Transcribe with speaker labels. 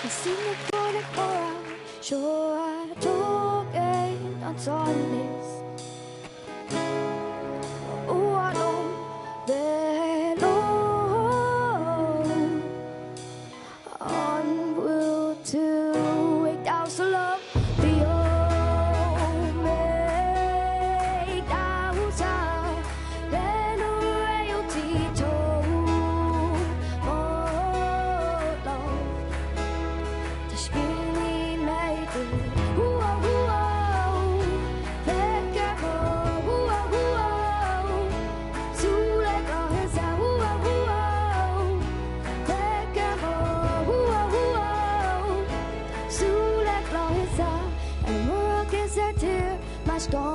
Speaker 1: Singapore coral, sure I took it on Sundays. Oh, I know that alone on will to wake down so love the old make down south then royalty told more love. Das really made it. Storm